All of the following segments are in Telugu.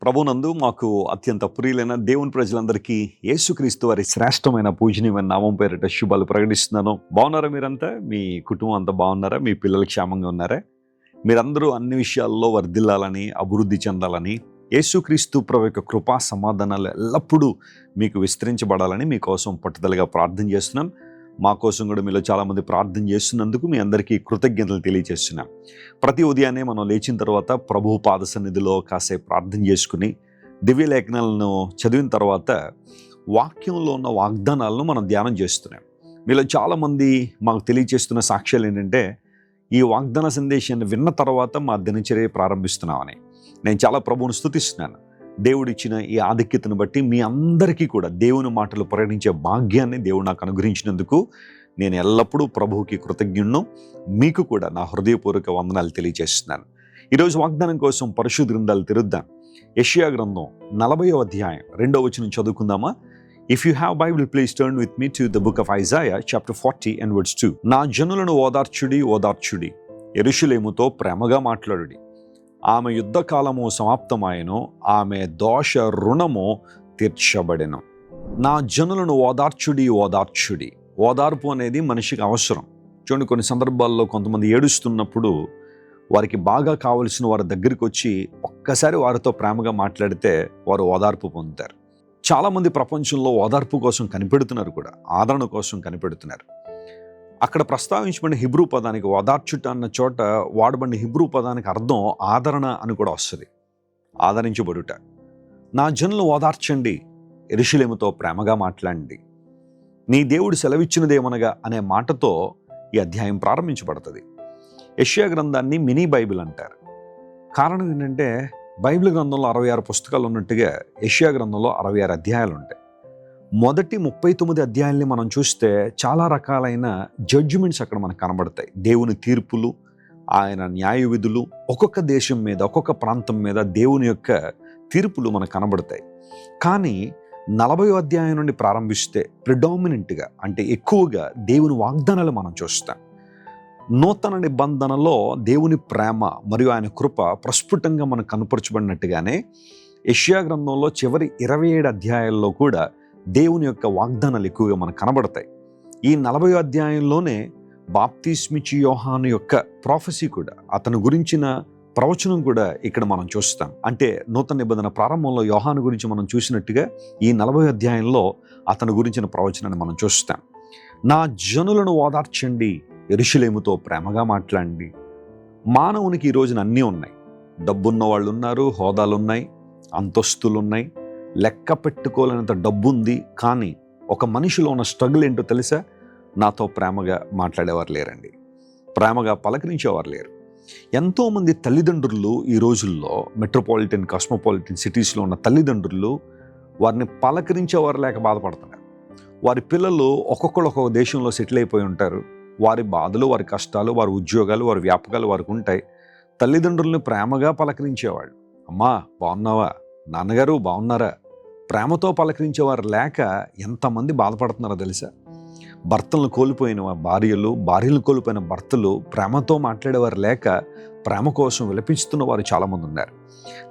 ప్రభునందు మాకు అత్యంత ప్రియులైన దేవుని ప్రజలందరికీ యేసుక్రీస్తు వారి శ్రేష్టమైన పూజనీయమైన నామం పేరిట శుభాలు ప్రకటిస్తున్నాను. బాగున్నారా? మీరంతా మీ కుటుంబం అంతా బాగున్నారా? మీ పిల్లలు క్షేమంగా ఉన్నారా? మీరందరూ అన్ని విషయాల్లో వర్ధిల్లాలని, అభివృద్ధి చెందాలని, యేసుక్రీస్తు ప్రభు యొక్క కృపా సమాధానాలు ఎల్లప్పుడూ మీకు విస్తరించబడాలని మీకోసం పట్టుదలగా ప్రార్థన చేస్తున్నాను. మా కోసం కూడా మీలో చాలామంది ప్రార్థన చేస్తున్నందుకు మీ అందరికీ కృతజ్ఞతలు తెలియజేస్తున్నాం. ప్రతి ఉదయాన్నే మనం లేచిన తర్వాత ప్రభువు పాద సన్నిధిలో కాసేపు ప్రార్థన చేసుకుని దివ్య లేఖనాలను చదివిన తర్వాత వాక్యంలో ఉన్న వాగ్దానాలను మనం ధ్యానం చేస్తున్నాం. మీలో చాలామంది మాకు తెలియజేస్తున్న సాక్ష్యాలు ఏంటంటే, ఈ వాగ్దాన సందేశాన్ని విన్న తర్వాత మా దినచర్య ప్రారంభిస్తున్నామని. నేను చాలా ప్రభువును స్తుతిస్తున్నాను. దేవుడిచ్చిన ఈ ఆధిక్యతను బట్టి మీ అందరికీ కూడా దేవుని మాటలు ప్రకటించే భాగ్యాన్ని దేవుడు నాకు అనుగ్రహించినందుకు నేను ఎల్లప్పుడూ ప్రభువుకి కృతజ్ఞుణ్ణు. మీకు కూడా నా హృదయపూర్వక వందనాలు తెలియజేస్తున్నాను. ఈరోజు వాగ్దానం కోసం పరిశుద్ధ గ్రంథాలు తెరుద్దాం. యెషయా గ్రంథం 40వ అధ్యాయం 2వ వచనం చదువుకుందామా? If you have Bible, please turn with me to the book of Isaiah, chapter 40 and verse 2. నా జనులను ఓదార్చుడి, యెరూషలేముతో ప్రేమగా మాట్లాడుడి. ఆమె యుద్ధకాలము సమాప్తమాయెను, ఆమె దోష రుణము తీర్చబడెను. నా జనులను ఓదార్చుడి. ఓదార్పు అనేది మనిషికి అవసరం. చూడండి, కొన్ని సందర్భాల్లో కొంతమంది ఏడుస్తున్నప్పుడు వారికి బాగా కావలసిన వారి దగ్గరికి వచ్చి ఒక్కసారి వారితో ప్రేమగా మాట్లాడితే వారు ఓదార్పు పొందుతారు. చాలామంది ప్రపంచంలో ఓదార్పు కోసం కనిపెడుతున్నారు, కూడా ఆదరణ కోసం కనిపెడుతున్నారు. అక్కడ ప్రస్తావించబడిన హిబ్రూ పదానికి ఓదార్చుట అన్న చోట వాడబడిన హిబ్రూ పదానికి అర్థం ఆదరణ అని కూడా వస్తుంది. ఆదరించబడుట. నా జనులను ఓదార్చండి, యెరూషలేముతో ప్రేమగా మాట్లాడండి. నీ దేవుడు సెలవిచ్చినదేమనగా అనే మాటతో ఈ అధ్యాయం ప్రారంభించబడుతుంది. యెషయా గ్రంథాన్ని మినీ బైబిల్ అంటారు. కారణం ఏంటంటే, బైబిల్ గ్రంథంలో 66 పుస్తకాలు ఉన్నట్టుగా యెషయా గ్రంథంలో 66 అధ్యాయాలు ఉంటాయి. మొదటి 39 అధ్యాయాల్ని మనం చూస్తే చాలా రకాలైన జడ్జిమెంట్స్ అక్కడ మనకు కనబడతాయి. దేవుని తీర్పులు, ఆయన న్యాయ విధులు, ఒక్కొక్క దేశం మీద, ఒక్కొక్క ప్రాంతం మీద దేవుని యొక్క తీర్పులు మనకు కనబడతాయి. కానీ 40వ అధ్యాయం నుండి ప్రారంభిస్తే ప్రిడామినెంట్గా, అంటే ఎక్కువగా దేవుని వాగ్దానాలు మనం చూస్తాం. నూతన నిబంధనలో దేవుని ప్రేమ మరియు ఆయన కృప ప్రస్ఫుటంగా మనకు కనపరచబడినట్టుగానే యెషయా గ్రంథంలో చివరి 27 అధ్యాయాల్లో కూడా దేవుని యొక్క వాగ్దానాలు ఎక్కువగా మనకు కనబడతాయి. ఈ 40వ అధ్యాయంలోనే బాప్తిస్మిచ్చి యోహాను యొక్క ప్రొఫెసీ కూడా, అతని గురించిన ప్రవచనం కూడా ఇక్కడ మనం చూస్తాం. అంటే నూతన నిబంధన ప్రారంభంలో యోహాను గురించి మనం చూసినట్టుగా ఈ 40వ అధ్యాయంలో అతని గురించిన ప్రవచనాన్ని మనం చూస్తాం. నా జనులను ఓదార్చండి, యెరూషలేముతో ప్రేమగా మాట్లాడండి. మానవునికి ఈ రోజున అన్నీ ఉన్నాయి. డబ్బున్న వాళ్ళు ఉన్నారు, హోదాలున్నాయి, అంతస్తులున్నాయి, లెక్క పెట్టుకోలేనంత డబ్బు ఉంది. కానీ ఒక మనిషిలో ఉన్న స్ట్రగుల్ ఏంటో తెలుసా? నాతో ప్రేమగా మాట్లాడేవారు లేరండి, ప్రేమగా పలకరించేవారు లేరు. ఎంతోమంది తల్లిదండ్రులు ఈ రోజుల్లో మెట్రోపాలిటన్, కాస్మోపాలిటన్ సిటీస్లో ఉన్న తల్లిదండ్రులు వారిని పలకరించేవారు లేక బాధపడుతున్నారు. వారి పిల్లలు ఒక్కొక్క దేశంలో సెటిల్ అయిపోయి ఉంటారు. వారి బాధలు, వారి కష్టాలు, వారి ఉద్యోగాలు, వారి వ్యాపకాలు వారికి ఉంటాయి. తల్లిదండ్రులను ప్రేమగా పలకరించేవాళ్ళు, అమ్మా బాగున్నావా, నాన్నగారు బాగున్నారా, ప్రేమతో పలకరించేవారు లేక ఎంతమంది బాధపడుతున్నారో తెలుసా? భర్తలను కోల్పోయిన భార్యలను కోల్పోయిన భర్తలు ప్రేమతో మాట్లాడేవారు లేక ప్రేమ కోసం విలపిస్తున్న వారు చాలామంది ఉన్నారు.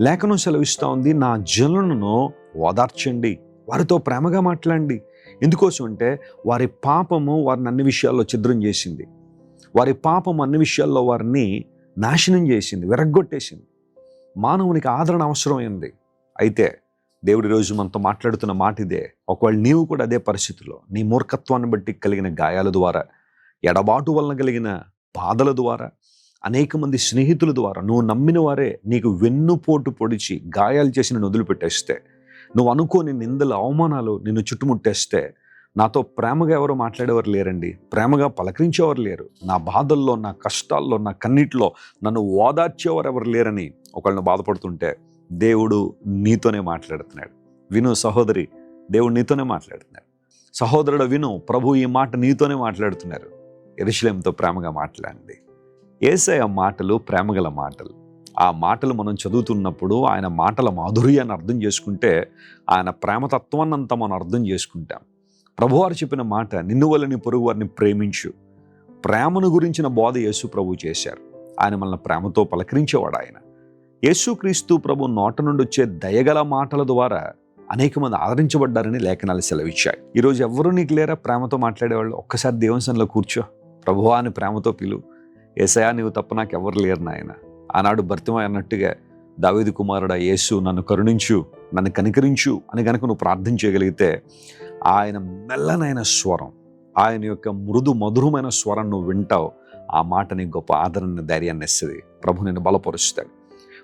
లేఖనం సెలవిస్తూ ఉంది, నా జనులను ఓదార్చండి, వారితో ప్రేమగా మాట్లాడండి. ఎందుకోసం అంటే వారి పాపము వారిని అన్ని విషయాల్లో ఛిద్రం చేసింది. వారి పాపము అన్ని విషయాల్లో వారిని నాశనం చేసింది, విరగ్గొట్టేసింది. మానవునికి ఆదరణ అవసరమైంది. అయితే దేవుడి రోజు మనతో మాట్లాడుతున్న మాట ఇదే. ఒకవేళ నీవు కూడా అదే పరిస్థితిలో, నీ మూర్ఖత్వాన్ని బట్టి కలిగిన గాయాల ద్వారా, ఎడబాటు వలన కలిగిన బాధల ద్వారా, అనేక మంది స్నేహితుల ద్వారా, నువ్వు నమ్మిన వారే నీకు వెన్నుపోటు పొడిచి గాయాలు చేసి నిన్ను వదిలిపెట్టేస్తే, నువ్వు అనుకోని నిందలు, అవమానాలు నిన్ను చుట్టుముట్టేస్తే, నాతో ప్రేమగా ఎవరో మాట్లాడేవారు లేరండి, ప్రేమగా పలకరించేవారు లేరు, నా బాధల్లో, నా కష్టాల్లో, నా కన్నీటిలో నన్ను ఓదార్చేవారు ఎవరు లేరని ఒకళ్ళని బాధపడుతుంటే, దేవుడు నీతోనే మాట్లాడుతున్నాడు. విను సహోదరి, దేవుడు నీతోనే మాట్లాడుతున్నాడు. సహోదరుడు విను, ప్రభు ఈ మాట నీతోనే మాట్లాడుతున్నారు. యెరూషలేముతో ప్రేమగా మాట్లాడండి. యేసయ్య మాటలు ప్రేమగల మాటలు. ఆ మాటలు మనం చదువుతున్నప్పుడు ఆయన మాటల మాధుర్యాన్ని అర్థం చేసుకుంటే ఆయన ప్రేమతత్వాన్ని అంతా మనం అర్థం చేసుకుంటాం. ప్రభువారు చెప్పిన మాట, నిన్ను వల్ల నీ పొరుగు వారిని ప్రేమించు. ప్రేమను గురించిన బోధ యేసు ప్రభు చేశారు. ఆయన మనల్ని ప్రేమతో పలకరించేవాడు. ఆయన యేసుక్రీస్తు ప్రభు నోట నుండి వచ్చే దయగల మాటల ద్వారా అనేక మంది ఆదరించబడ్డారని లేఖనాలు సెలవిచ్చాయి. ఈరోజు ఎవరు నీకు లేరా ప్రేమతో మాట్లాడేవాళ్ళు? ఒక్కసారి దేవుని సన్నిధిలో కూర్చో, ప్రభువా అని ప్రేమతో పిలు. యేసయ్యా నీవు తప్ప నాకు ఎవరు లేరు నాయన. ఆనాడు భర్తిమై అన్నట్టుగా దావీదు కుమారుడా యేసు నన్ను కరుణించు, నన్ను కనికరించు అని కనుక నువ్వు ప్రార్థన చేయగలిగితే ఆయన మెల్లనైన స్వరం, ఆయన యొక్క మృదు మధురమైన స్వరం నువ్వు వింటావు. ఆ మాట నీకు గొప్ప ఆదరణ, ధైర్యాన్ని ఇస్తుంది. ప్రభు నిన్ను బలపరుస్తాడు.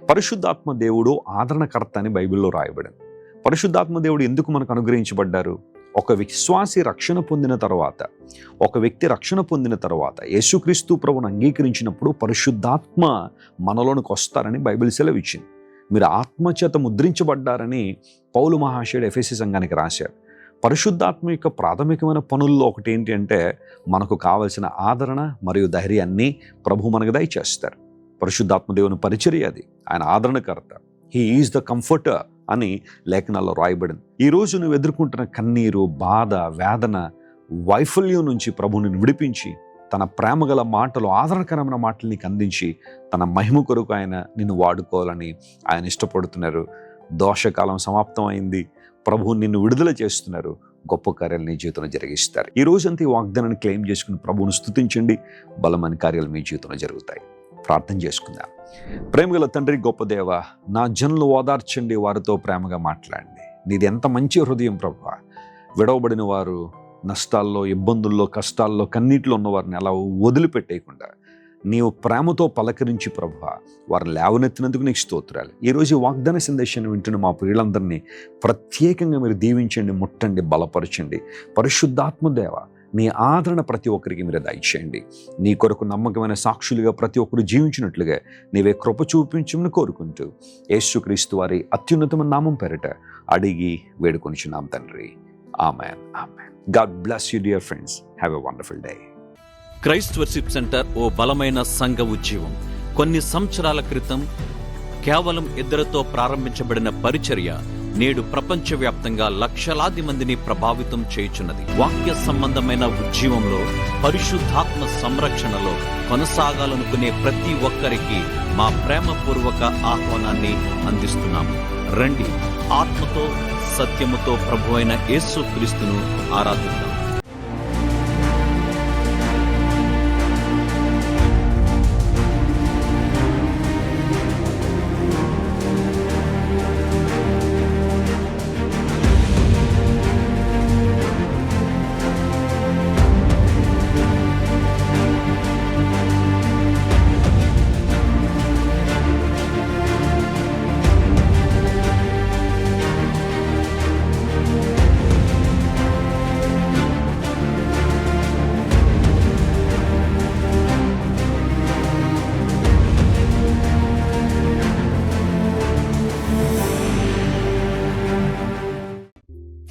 పరిశుద్ధాత్మ దేవుడు ఆదరణకర్త అని బైబిల్లో రాయబడింది. పరిశుద్ధాత్మ దేవుడు ఎందుకు మనకు అనుగ్రహించబడ్డారు? ఒక విశ్వాసి రక్షణ పొందిన తర్వాత, ఒక వ్యక్తి రక్షణ పొందిన తర్వాత యేసుక్రీస్తు ప్రభువును అంగీకరించినప్పుడు పరిశుద్ధాత్మ మనలోనికి వస్తారని బైబిల్ సెలవిచ్చింది. మీరు ఆత్మచేత ముద్రించబడ్డారని పౌలు మహాశయుడు ఎఫెసీ సంఘానికి రాశారు. పరిశుద్ధాత్మ యొక్క ప్రాథమికమైన పనుల్లో ఒకటి ఏంటి అంటే, మనకు కావలసిన ఆదరణ మరియు ధైర్యాన్ని ప్రభు మనకు దయచేస్తారు. పరిశుద్ధాత్మ దేవుని పరిచర్య అది. ఆయన ఆదరణకర్త. హీ ఈజ్ ద కంఫర్టర్ అని లేఖనాల్లో రాయబడింది. ఈరోజు నువ్వు ఎదుర్కొంటున్న కన్నీరు, బాధ, వేదన, వైఫల్యం నుంచి ప్రభుని విడిపించి తన ప్రేమగల మాటలు, ఆదరణకరమైన మాటలు నీకు అందించి తన మహిమ కొరకు ఆయన నిన్ను వాడుకోవాలని ఆయన ఇష్టపడుతున్నారు. దోషకాలం సమాప్తం అయింది. ప్రభువు నిన్ను విడుదల చేస్తున్నారు. గొప్ప కార్యాలు నీ జీవితంలో జరిగిస్తారు. ఈ రోజంతా ఈ వాగ్దానాన్ని క్లెయిమ్ చేసుకుని ప్రభువును స్తుతించండి. బలమైన కార్యాలు మీ జీవితంలో జరుగుతాయి. ప్రార్థన చేసుకుందాం. ప్రేమగల తండ్రి, గొప్ప దేవ, నా జనులు ఓదార్చండి, వారితో ప్రేమగా మాట్లాడండి. నీది ఎంత మంచి హృదయం ప్రభువా. విడవబడిన వారు నష్టాల్లో, ఇబ్బందుల్లో, కష్టాల్లో, కన్నీటిలో ఉన్న వారిని అలా వదిలిపెట్టేయకుండా నీవు ప్రేమతో పలకరించి ప్రభువా వారిని లేవనెత్తినందుకు నీకు స్తోత్రాలు. ఈరోజు ఈ వాగ్దాన సందేశాన్ని వింటున్న మా ప్రియులందరినీ ప్రత్యేకంగా మీరు దీవించండి, ముట్టండి, బలపరచండి. పరిశుద్ధాత్మ దేవ, నీ ఆదరణ ప్రతి ఒక్కరికి మీరు దయచేయండి. నీ కొరకు నమ్మకమైన సాక్షులుగా ప్రతి ఒక్కరు జీవించినట్లుగా నీవే కృప చూపించమని కోరుకుంటూ యేసుక్రీస్తు వారి అత్యున్నతమైన నామం పేరిట అడిగి వేడుకొనిచున్నాం తండ్రి. Amen, amen. God bless you dear friends. Have a wonderful day. Christ worship centre ఓ బలమైన సంఘ ఉద్యమం. కొన్ని సంవత్సరాల క్రితం కేవలం ఇద్దరితో ప్రారంభించబడిన పరిచర్య నేడు ప్రపంచవ్యాప్తంగా లక్షలాది మందిని ప్రభావితం చేయుచున్నది. వాక్య సంబంధమైన ఉద్యమంలో, పరిశుద్ధాత్మ సంరక్షణలో కొనసాగాలనుకునే ప్రతి ఒక్కరికి మా ప్రేమపూర్వక ఆహ్వానాన్ని అందిస్తున్నాము. రండి, ఆత్మతో సత్యముతో ప్రభువైన యేసుక్రీస్తును ఆరాధిద్దాం.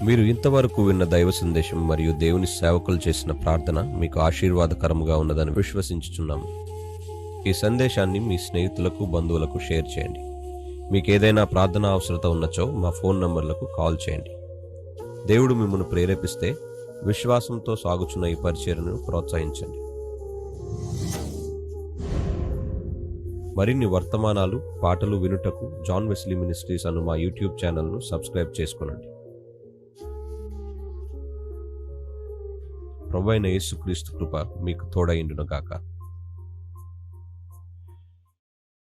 మీరు ఇంతవరకు విన్న దైవ సందేశం మరియు దేవుని సేవకులు చేసిన ప్రార్థన మీకు ఆశీర్వాదకరముగా ఉన్నదని విశ్వసించుచున్నాము. ఈ సందేశాన్ని మీ స్నేహితులకు, బంధువులకు షేర్ చేయండి. మీకు ఏదైనా ప్రార్థన అవసరత ఉన్నచో మా ఫోన్ నంబర్లకు కాల్ చేయండి. దేవుడు మిమ్మల్ని ప్రేరేపిస్తే విశ్వాసంతో సాగుచున్న ఈ పరిచర్యను ప్రోత్సహించండి. మరిన్ని వర్తమానాలు, పాటలు వినుటకు జాన్ వెస్లీ మినిస్ట్రీస్ అను మా యూట్యూబ్ ఛానల్ను సబ్స్క్రైబ్ చేసుకోనండి. ప్రభువైన యేసుక్రీస్తు కృప మీకు తోడైండును గాక.